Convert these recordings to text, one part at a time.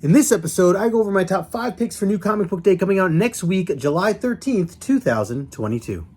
In this episode, I go over my top 5 picks for New Comic Book Day coming out next week, July 13th, 2022.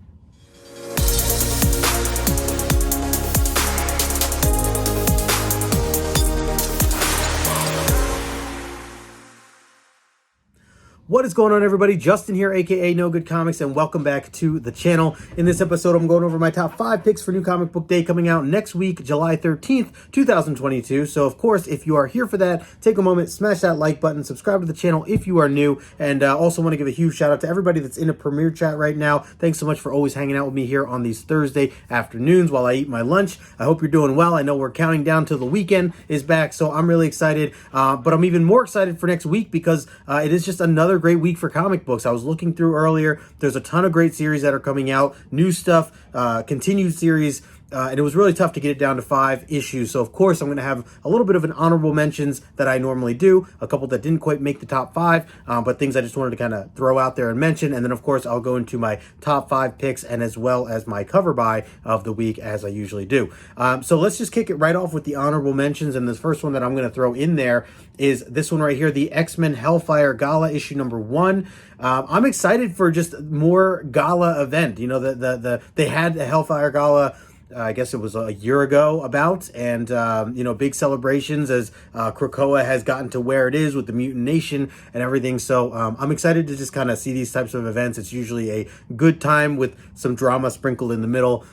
What is going on, everybody? Justin here, aka No Good Comics, and welcome back to the channel. In this episode, I'm going over my top 5 picks for New Comic Book Day coming out next week, July 13th, 2022. So, of course, if you are here for that, take a moment, smash that like button, subscribe to the channel if you are new, and also want to give a huge shout out to everybody that's in a premiere chat right now. Thanks so much for always hanging out with me here on these Thursday afternoons while I eat my lunch. I hope you're doing well. I know we're counting down till the weekend is back, so I'm really excited, but I'm even more excited for next week because it is just another great week for comic books. I was looking through earlier. There's a ton of great series that are coming out, new stuff, continued series, and it was really tough to get it down to 5 issues. So, of course, I'm going to have a little bit of an honorable mentions that I normally do, a couple that didn't quite make the top 5, but things I just wanted to kind of throw out there and mention. And then, of course, I'll go into my top 5 picks and as well as my cover buy of the week, as I usually do. So let's just kick it right off with the honorable mentions. And the first one that I'm going to throw in there is this one right here, the X-Men Hellfire Gala issue number 1. I'm excited for just more gala event. You know, they had a Hellfire Gala, I guess it was a year ago about, and, you know, big celebrations as Krakoa has gotten to where it is with the Mutant Nation and everything. So I'm excited to just kind of see these types of events. It's usually a good time with some drama sprinkled in the middle.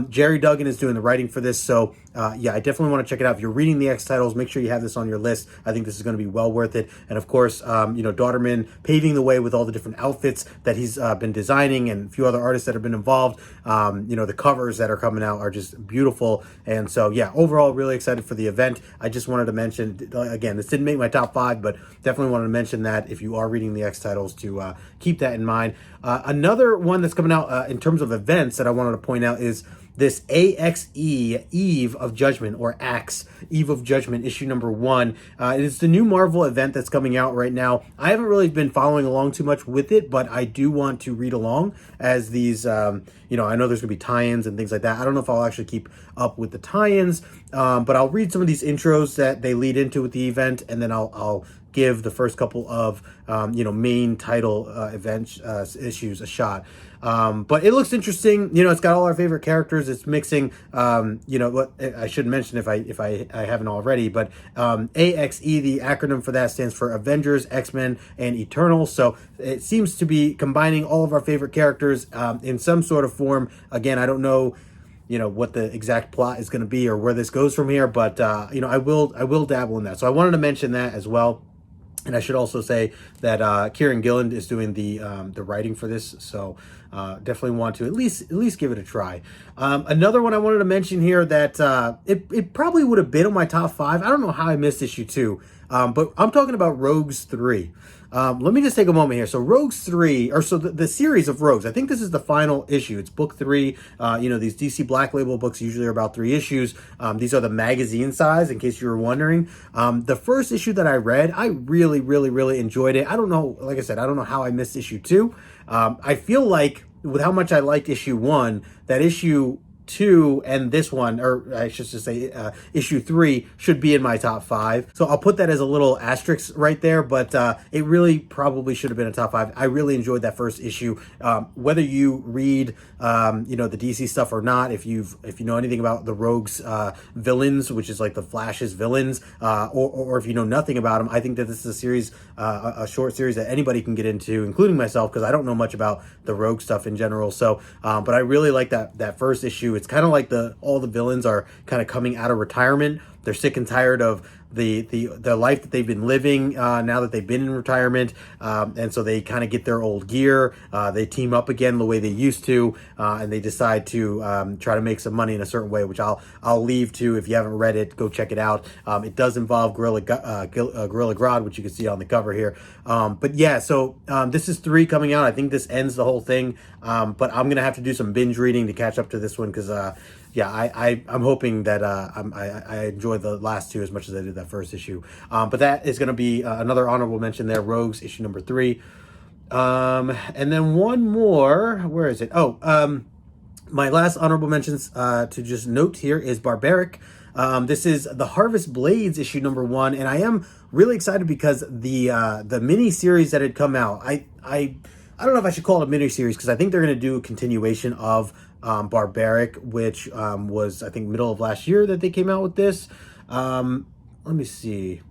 Jerry Duggan is doing the writing for this. So yeah, I definitely want to check it out. If you're reading the X titles, make sure you have this on your list. I think this is going to be well worth it. And of course, you know, Dauterman paving the way with all the different outfits that he's been designing, and a few other artists that have been involved. You know, the covers that are coming out are just beautiful. And so, yeah, overall, really excited for the event. I just wanted to mention, again, this didn't make my top 5, but definitely wanted to mention that if you are reading the X titles, to keep that in mind. Another one that's coming out in terms of events that I wanted to point out is this AXE, Eve of Judgment, or AXE, Eve of Judgment, issue number 1. It's the new Marvel event that's coming out right now. I haven't really been following along too much with it, but I do want to read along as these, you know, I know there's going to be tie-ins and things like that. I don't know if I'll actually keep up with the tie-ins, but I'll read some of these intros that they lead into with the event, and then I'll give the first couple of, you know, main title event issues a shot. But it looks interesting. You know, it's got all our favorite characters. It's mixing, you know, what I should mention if I haven't already, but AXE, the acronym for that stands for Avengers, X-Men, and Eternals. So it seems to be combining all of our favorite characters in some sort of form. Again, I don't know, you know, what the exact plot is going to be or where this goes from here, but you know, I will dabble in that. So I wanted to mention that as well. And I should also say that Kieran Gillen is doing the writing for this, so definitely want to at least give it a try. Another one I wanted to mention here that it probably would have been on my top 5. I don't know how I missed issue 2, but I'm talking about Rogues 3. Let me just take a moment here. So Rogues 3, or so the series of Rogues, I think this is the final issue. It's book 3. You know, these DC Black Label books usually are about 3 issues. These are the magazine size, in case you were wondering. The first issue that I read, I really, really, really enjoyed it. I don't know, like I said, I don't know how I missed issue 2. I feel like with how much I liked issue 1, that issue 2 and this one, or I should just say issue 3, should be in my top 5. So I'll put that as a little asterisk right there, but it really probably should have been a top 5. I really enjoyed that first issue. Whether you read you know, the DC stuff or not, if you know anything about the Rogues villains, which is like the Flash's villains, or if you know nothing about them, I think that this is a series, a short series that anybody can get into, including myself, because I don't know much about the Rogue stuff in general. So but I really like that first issue. It's kind of like all the villains are kind of coming out of retirement. They're sick and tired of the life that they've been living now that they've been in retirement, and so they kind of get their old gear. They team up again the way they used to, and they decide to try to make some money in a certain way, which I'll leave to. If you haven't read it, go check it out. It does involve Gorilla Grodd, which you can see on the cover here. But yeah, so this is 3 coming out. I think this ends the whole thing, but I'm gonna have to do some binge reading to catch up to this one, because yeah, I'm hoping that I enjoy the last 2 as much as I did that first issue. But that is going to be another honorable mention there, Rogues, issue number 3. And then one more, where is it? Oh, my last honorable mentions to just note here is Barbaric. This is the Harvest Blades issue number 1, and I am really excited because the mini series that had come out, I don't know if I should call it a mini series because I think they're going to do a continuation of Barbaric, which was I think middle of last year that they came out with this. Let me see.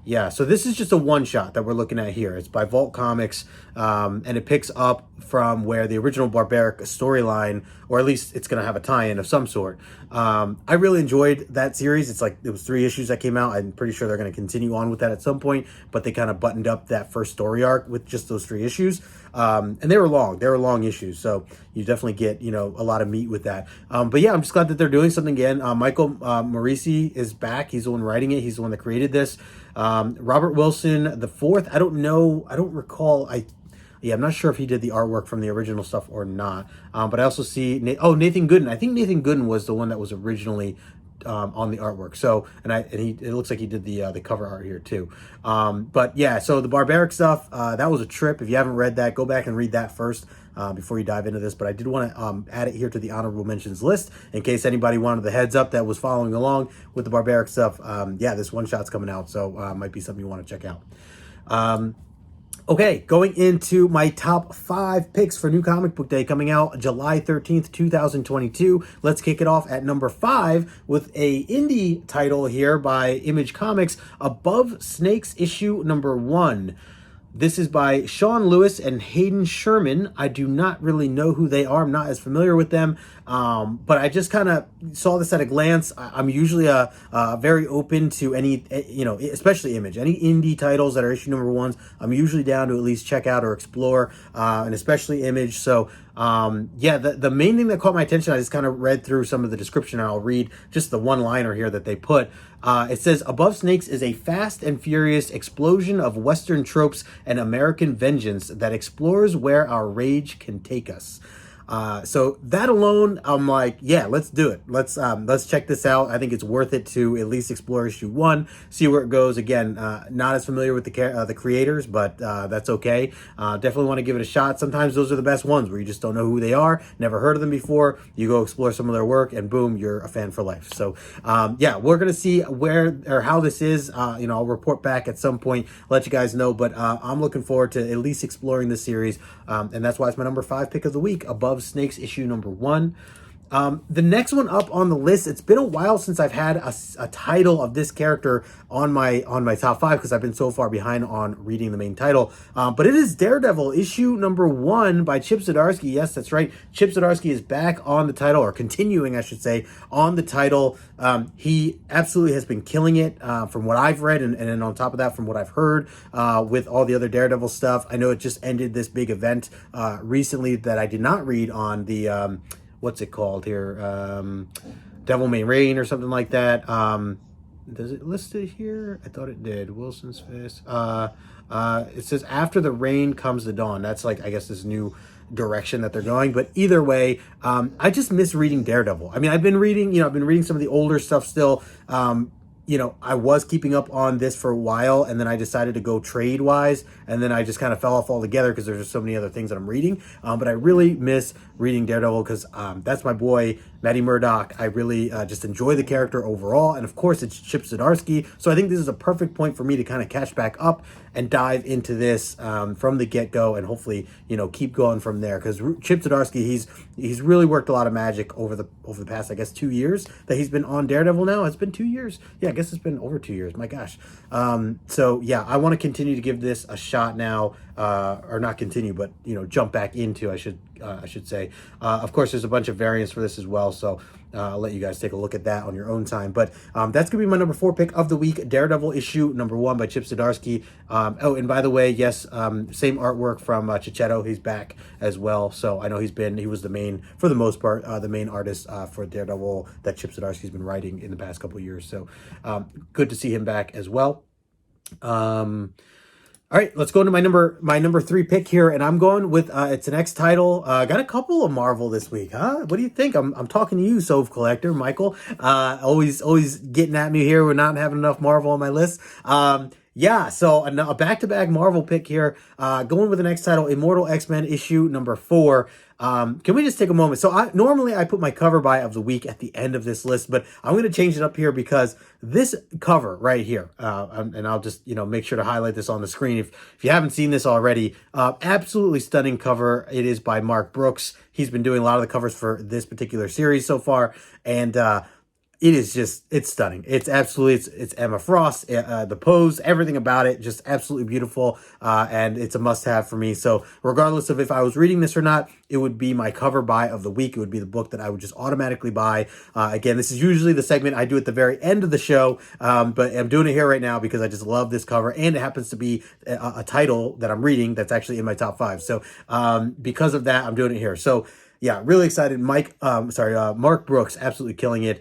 Yeah, so this is just a one-shot that we're looking at here. It's by Vault Comics, and it picks up from where the original Barbaric storyline, or at least it's going to have a tie-in of some sort. I really enjoyed that series. It's like, it was 3 issues that came out. I'm pretty sure they're going to continue on with that at some point, but they kind of buttoned up that first story arc with just those 3 issues. And they were long issues, so you definitely get, a lot of meat with that. But yeah, I'm just glad that they're doing something again. Michael Morisi is back. He's the one writing it. He's the one that created this. Robert Wilson the fourth. I don't recall. I'm not sure if he did the artwork from the original stuff or not. But I also see Nathan Gooden. I think Nathan Gooden was the one that was originally on the artwork. So it looks like he did the cover art here too. But yeah, so the Barbaric stuff, that was a trip. If you haven't read that, go back and read that first before you dive into this. But I did want to add it here to the honorable mentions list in case anybody wanted the heads up that was following along with the Barbaric stuff. Yeah, this one shot's coming out, so might be something you want to check out. Okay, going into my top 5 picks for New Comic Book Day coming out July 13th, 2022. Let's kick it off at number 5 with a indie title here by Image Comics, Above Snakes issue number 1. This is by Sean Lewis and Hayden Sherman. I do not really know who they are. I'm not as familiar with them, but I just kind of saw this at a glance. I'm usually very open to any, especially Image. Any indie titles that are issue number 1s, I'm usually down to at least check out or explore, and especially Image. So yeah, the main thing that caught my attention, I just kind of read through some of the description, and I'll read just the one-liner here that they put. It says, Above Snakes is a fast and furious explosion of Western tropes and American vengeance that explores where our rage can take us. So that alone, I'm like, yeah, let's do it. Let's check this out. I think it's worth it to at least explore issue 1, see where it goes. Again, not as familiar with the creators, but that's okay. Definitely want to give it a shot. Sometimes those are the best ones where you just don't know who they are, never heard of them before. You go explore some of their work, and boom, you're a fan for life. So yeah, we're gonna see where or how this is. I'll report back at some point, let you guys know. But I'm looking forward to at least exploring this series, and that's why it's my number 5 pick of the week. Above Snakes issue number 1. The next one up on the list, it's been a while since I've had a title of this character on my top 5 because I've been so far behind on reading the main title. But it is Daredevil issue number 1 by Chip Zdarsky. Yes, that's right. Chip Zdarsky is back on the title, or continuing, I should say, on the title. He absolutely has been killing it from what I've read, and then on top of that, from what I've heard with all the other Daredevil stuff. I know it just ended this big event recently that I did not read on the what's it called here? Devil May Reign or something like that. Does it list it here? I thought it did. Wilson's Fist. It says after the rain comes the dawn. That's like, I guess, this new direction that they're going. But either way, I just miss reading Daredevil. I mean, I've been reading some of the older stuff still. I was keeping up on this for a while, and then I decided to go trade-wise, and then I just kind of fell off altogether because there's just so many other things that I'm reading. But I really miss reading Daredevil because that's my boy, Matty Murdock. I really just enjoy the character overall, and of course, it's Chip Zdarsky, so I think this is a perfect point for me to kind of catch back up and dive into this from the get-go, and hopefully, keep going from there. Because Chip Zdarsky, he's really worked a lot of magic over the past, I guess, 2 years that he's been on Daredevil now. It's been 2 years. Yeah, I guess it's been over 2 years. My gosh. So yeah, I want to continue to give this a shot now, or not continue, but jump back into, I should say. Of course, there's a bunch of variants for this as well, so I'll let you guys take a look at that on your own time. But that's going to be my number 4 pick of the week, Daredevil issue number 1 by Chip Zdarsky. And by the way, yes, same artwork from Chichetto. He's back as well. So I know he was the main, for the most part, the main artist for Daredevil that Chip Zdarsky's been writing in the past couple of years. So good to see him back as well. All right, let's go into my number 3 pick here, and I'm going with it's an X title. Got a couple of Marvel this week, huh? What do you think? I'm talking to you, Sove Collector, Michael. Always getting at me here. We're not having enough Marvel on my list. Yeah, so a back-to-back Marvel pick here. Going with the next title, Immortal X-Men issue number 4. Can we just take a moment? So normally I put my cover by of the week at the end of this list, but I'm going to change it up here because this cover right here, and I'll just make sure to highlight this on the screen if you haven't seen this already. Absolutely stunning cover. It is by Mark Brooks. He's been doing a lot of the covers for this particular series so far, and it is just, it's stunning. It's absolutely, it's Emma Frost, the pose, everything about it, just absolutely beautiful. And it's a must have for me. So regardless of if I was reading this or not, it would be my cover buy of the week. It would be the book that I would just automatically buy. Again, this is usually the segment I do at the very end of the show. But I'm doing it here right now because I just love this cover. And it happens to be a title that I'm reading that's actually in my top 5. So because of that, I'm doing it here. So yeah, really excited. Mark Brooks, absolutely killing it,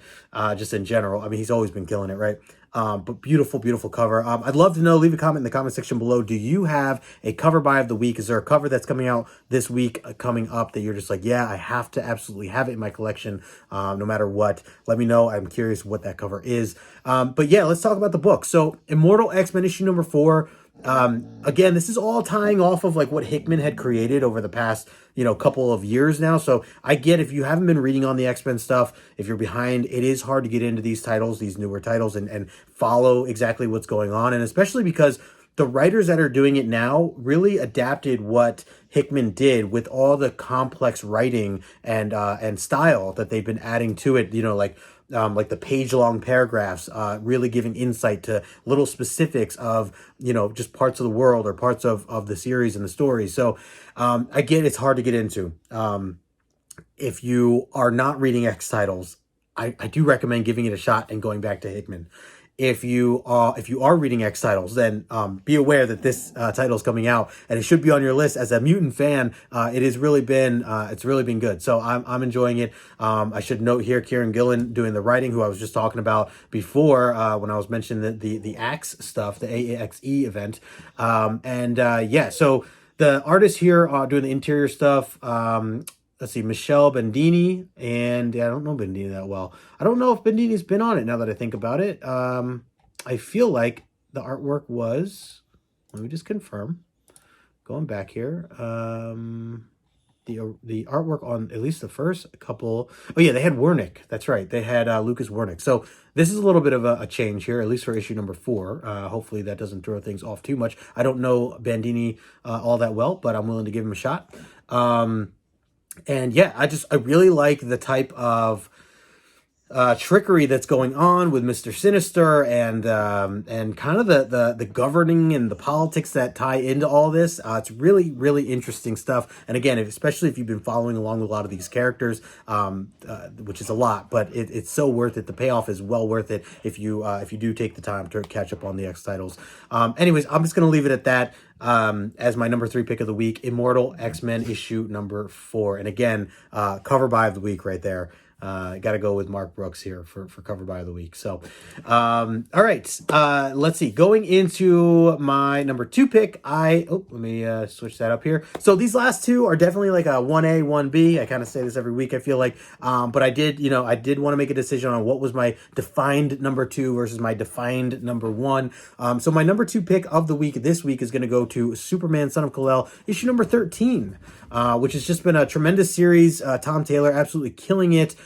just in general. I mean, he's always been killing it, right? But beautiful, beautiful cover. I'd love to know, leave a comment in the comment section below. Do you have a cover buy of the week? Is there a cover that's coming out this week, coming up, that you're just like, yeah, I have to absolutely have it in my collection, no matter what? Let me know. I'm curious what that cover is. But yeah, let's talk about the book. So Immortal X-Men issue number 4. Again, this is all tying off of like what Hickman had created over the past, couple of years now. So I get, if you haven't been reading on the X-Men stuff, if you're behind, it is hard to get into these titles, these newer titles, and follow exactly what's going on. And especially because the writers that are doing it now really adapted what Hickman did with all the complex writing and style that they've been adding to it, like the page-long paragraphs, really giving insight to little specifics of, just parts of the world or parts of the series and the story. So I get it's hard to get into. If you are not reading X titles, I do recommend giving it a shot and going back to Hickman. If you are reading X titles, then be aware that this title is coming out, and it should be on your list. As a mutant fan, it has really been it's really been good. So I'm enjoying it. I should note here, Kieran Gillen doing the writing, who I was just talking about before when I was mentioning the AXE stuff, the AAXE event, yeah. So the artists here doing the interior stuff. Let's see, Michelle Bendini, and I don't know Bendini that well. I don't know if Bendini's been on it now that I think about it. I feel like the artwork was, let me just confirm, going back here. The artwork on at least the first couple, oh yeah, they had Wernick. That's right, they had Lucas Wernick. So this is a little bit of a change here, at least for issue number 4. Hopefully that doesn't throw things off too much. I don't know Bandini all that well, but I'm willing to give him a shot. And yeah, I really like the type of trickery that's going on with Mr. Sinister and kind of the governing and the politics that tie into all this. It's really, really interesting stuff. And again, especially if you've been following along with a lot of these characters, which is a lot, but it's so worth it. The payoff is well worth it if you do take the time to catch up on the X titles. Anyways, I'm just going to leave it at that. As my number 3 pick of the week, Immortal X-Men issue number 4. And again, cover buy of the week right there. Got to go with Mark Brooks here for cover buy of the week. So, all right, let's see. Going into my number 2 pick, let me switch that up here. So these last two are definitely like a 1A, 1B. I kind of say this every week, I feel like. But I did want to make a decision on what was my defined number 2 versus my defined number 1. So my number 2 pick of the week this week is going to go to Superman, Son of Kal-El, issue number 13, which has just been a tremendous series. Tom Taylor absolutely killing it.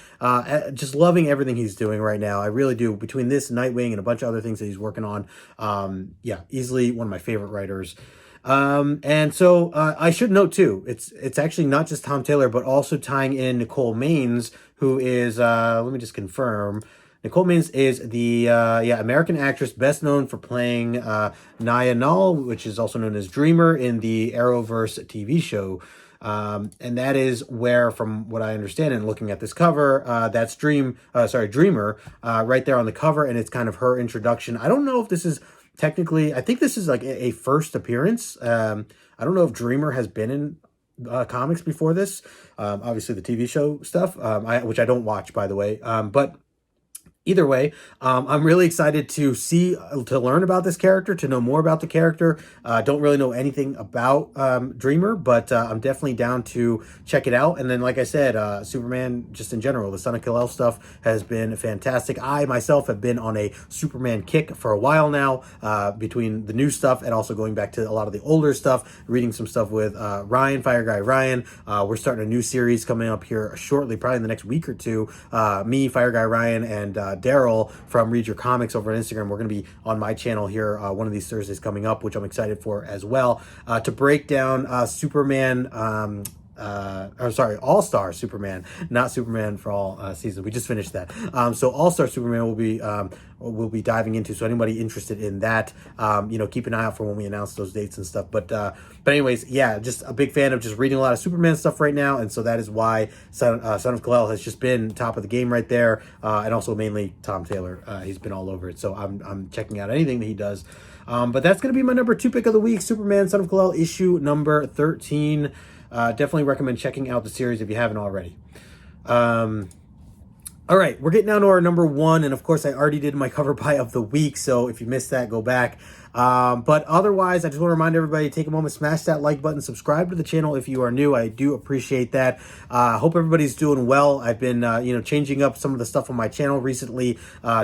Just loving everything he's doing right now. I really do. Between this, Nightwing, and a bunch of other things that he's working on. Yeah, easily one of my favorite writers. And so I should note too, it's actually not just Tom Taylor, but also tying in Nicole Maines, who is, let me just confirm. Nicole Maines is the American actress best known for playing Naya Null, which is also known as Dreamer in the Arrowverse TV show. And that is where, from what I understand and looking at this cover, that's Dreamer, right there on the cover, and it's kind of her introduction. I don't know if this is technically, I think this is like a first appearance. I don't know if Dreamer has been in comics before this. Obviously the TV show stuff, which I don't watch, by the way. But Either way, I'm really excited to to learn about this character, to know more about the character. Don't really know anything about Dreamer, but I'm definitely down to check it out. And then, like I said, Superman, just in general, the Son of Kal-El stuff has been fantastic. I myself have been on a Superman kick for a while now, between the new stuff and also going back to a lot of the older stuff, reading some stuff with Ryan, Fire Guy Ryan. We're starting a new series coming up here shortly, probably in the next week or two. Me, Fire Guy Ryan, and Daryl from Read Your Comics over on Instagram. We're going to be on my channel here one of these Thursdays coming up, which I'm excited for as well, to break down Superman. All-Star Superman, not Superman for all seasons. We just finished that. So All-Star Superman we'll be diving into. So anybody interested in that, keep an eye out for when we announce those dates and stuff. But anyways, yeah, just a big fan of just reading a lot of Superman stuff right now, and so that is why Son of Kal-El has just been top of the game right there, and also mainly Tom Taylor. He's been all over it. So I'm checking out anything that he does. But that's going to be my number 2 pick of the week, Superman Son of Kal-El issue number 13. Definitely recommend checking out the series if you haven't already. All right, we're getting down to our number 1, and of course I already did my cover buy of the week, so if you missed that, go back. But otherwise, I just want to remind everybody, take a moment, smash that like button, subscribe to the channel if you are new. I do appreciate that. Hope everybody's doing well. I've been, changing up some of the stuff on my channel recently,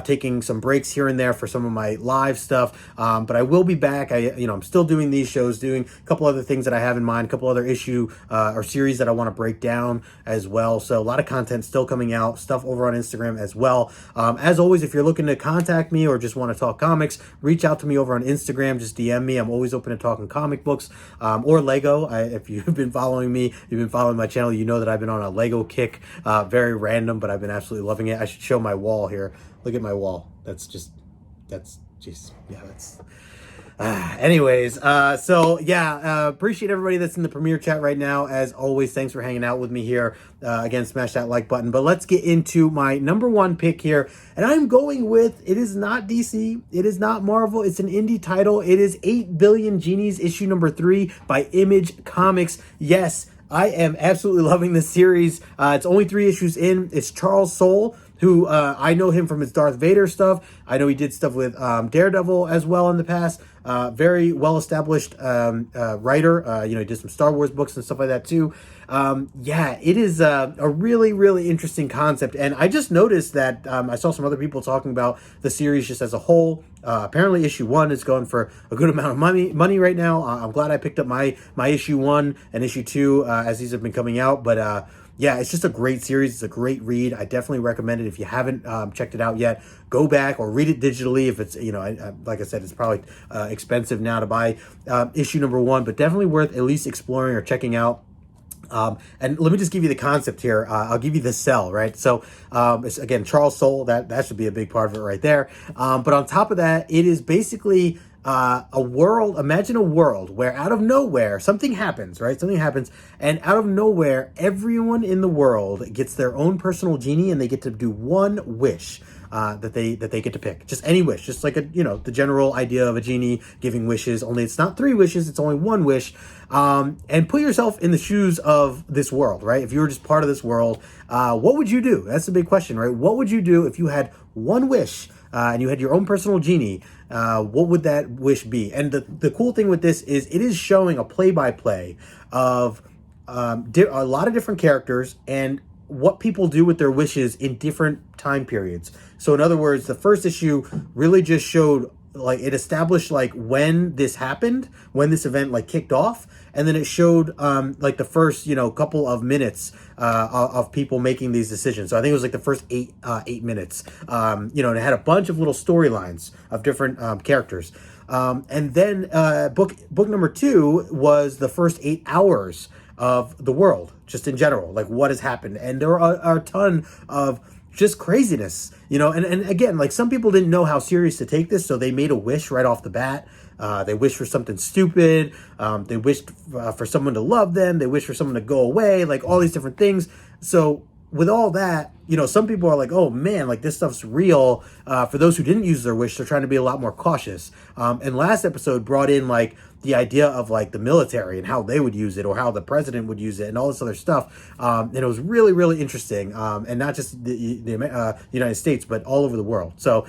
taking some breaks here and there for some of my live stuff. But I will be back. I'm still doing these shows, doing a couple other things that I have in mind, a couple other issue or series that I want to break down as well. So a lot of content still coming out, stuff over on Instagram as well. As always, if you're looking to contact me or just want to talk comics, reach out to me over on Instagram. Just DM me. I'm always open to talking comic books or Lego. If you've been following me, you've been following my channel, you know that I've been on a Lego kick. Very random, but I've been absolutely loving it. I should show my wall here. Look at my wall. Jeez. Yeah, that's... Anyways, appreciate everybody that's in the premiere chat right now. As always, thanks for hanging out with me here. Again, smash that like button. But let's get into my number 1 pick here. And I'm going with, it is not DC. It is not Marvel. It's an indie title. It is 8 Billion Genies, issue number 3 by Image Comics. Yes, I am absolutely loving this series. It's only 3 issues in. It's Charles Soule, who I know him from his Darth Vader stuff. I know he did stuff with Daredevil as well in the past. Very well-established writer. He did some Star Wars books and stuff like that too. It is a really, really interesting concept. And I just noticed that I saw some other people talking about the series just as a whole. Apparently issue 1 is going for a good amount of money right now. I'm glad I picked up my issue 1 and issue 2 as these have been coming out. But it's just a great series. It's a great read. I definitely recommend it. If you haven't checked it out yet, go back or read it digitally. If it's, like I said, it's probably expensive now to buy issue number 1, but definitely worth at least exploring or checking out. And let me just give you the concept here. I'll give you the sell, right? So, it's, again, Charles Soule, that should be a big part of it right there. But on top of that, it is basically imagine a world where out of nowhere something happens, right? Something happens, and out of nowhere everyone in the world gets their own personal genie, and they get to do one wish that they get to pick. Just any wish, just like the general idea of a genie giving wishes, only it's not 3 wishes, it's only 1 wish. And put yourself in the shoes of this world, right? If you were just part of this world, what would you do? That's the big question, right? What would you do if you had 1 wish and you had your own personal genie? What would that wish be? And the cool thing with this is it is showing a play-by-play of a lot of different characters and what people do with their wishes in different time periods. So in other words, the first issue really just showed, it established when this happened, when this event kicked off, and then it showed the first couple of minutes of people making these decisions. So I think it was the first eight minutes, and it had a bunch of little storylines of different characters. And then book number 2 was the first 8 hours of the world, just in general, what has happened. And there are a ton of just craziness, and again, some people didn't know how serious to take this, so they made a wish right off the bat. They wished for something stupid. They wished for someone to love them. They wished for someone to go away, all these different things. So with all that, some people are like, oh man, like this stuff's real. For those who didn't use their wish, they're trying to be a lot more cautious. And last episode brought in like the idea of like the military and how they would use it, or how the president would use it, and all this other stuff. And it was really, really interesting. And not just the United States, but all over the world. So,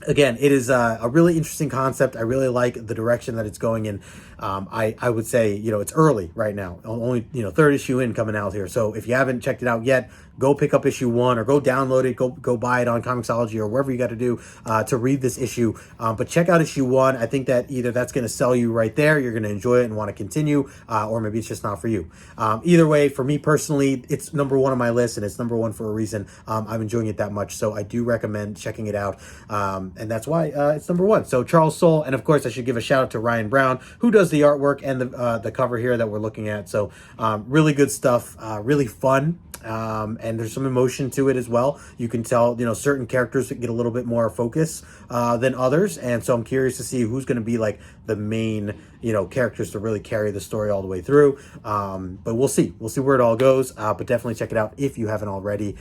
again, it is a really interesting concept. I really like the direction that it's going in. I would say, it's early right now. Only, third issue in coming out here. So if you haven't checked it out yet, go pick up issue 1 or go download it. Go buy it on Comixology or wherever you got to do to read this issue. But check out issue 1. I think that either that's going to sell you right there, you're going to enjoy it and want to continue, or maybe it's just not for you. Either way, for me personally, it's number 1 on my list, and it's number 1 for a reason. I'm enjoying it that much, so I do recommend checking it out. And that's why it's number 1. So Charles Soule, and of course I should give a shout out to Ryan Brown, who does the artwork and the cover here that we're looking at. So really good stuff, really fun. And there's some emotion to it as well. You can tell, certain characters get a little bit more focus than others. And so I'm curious to see who's going to be like the main, characters to really carry the story all the way through. But we'll see. We'll see where it all goes. But definitely check it out if you haven't already.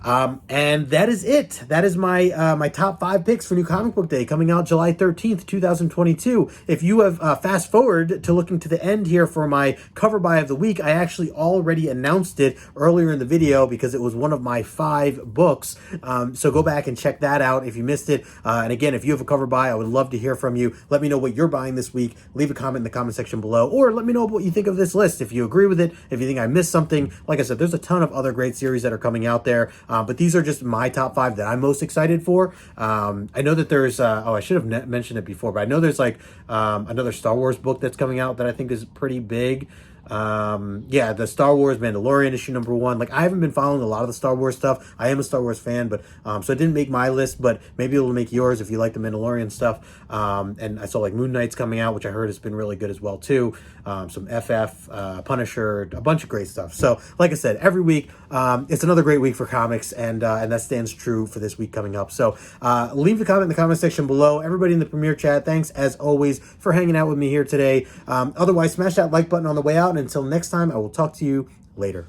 And that is it. That is my my top 5 picks for New Comic Book Day, coming out July 13th, 2022. If you have fast forward to looking to the end here for my cover buy of the week, I actually already announced it earlier in the video because it was one of my 5 books. So go back and check that out if you missed it. And again, if you have a cover buy, I would love to hear from you. Let me know what you're buying this week. Leave a comment in the comment section below, or let me know what you think of this list. If you agree with it, if you think I missed something. Like I said, there's a ton of other great series that are coming out there. But these are just my top 5 that I'm most excited for. I know that there's, I should have mentioned it before, but I know there's like another Star Wars book that's coming out that I think is pretty big. The Star Wars Mandalorian issue number 1. Like, I haven't been following a lot of the Star Wars stuff. I am a Star Wars fan, but so it didn't make my list, but maybe it'll make yours if you like the Mandalorian stuff. And I saw like Moon Knight's coming out, which I heard has been really good as well too. Some FF, Punisher, a bunch of great stuff. So like I said, every week it's another great week for comics, and that stands true for this week coming up. So leave a comment in the comment section below. Everybody in the Premiere chat, thanks as always for hanging out with me here today. Otherwise, smash that like button on the way out. And until next time, I will talk to you later.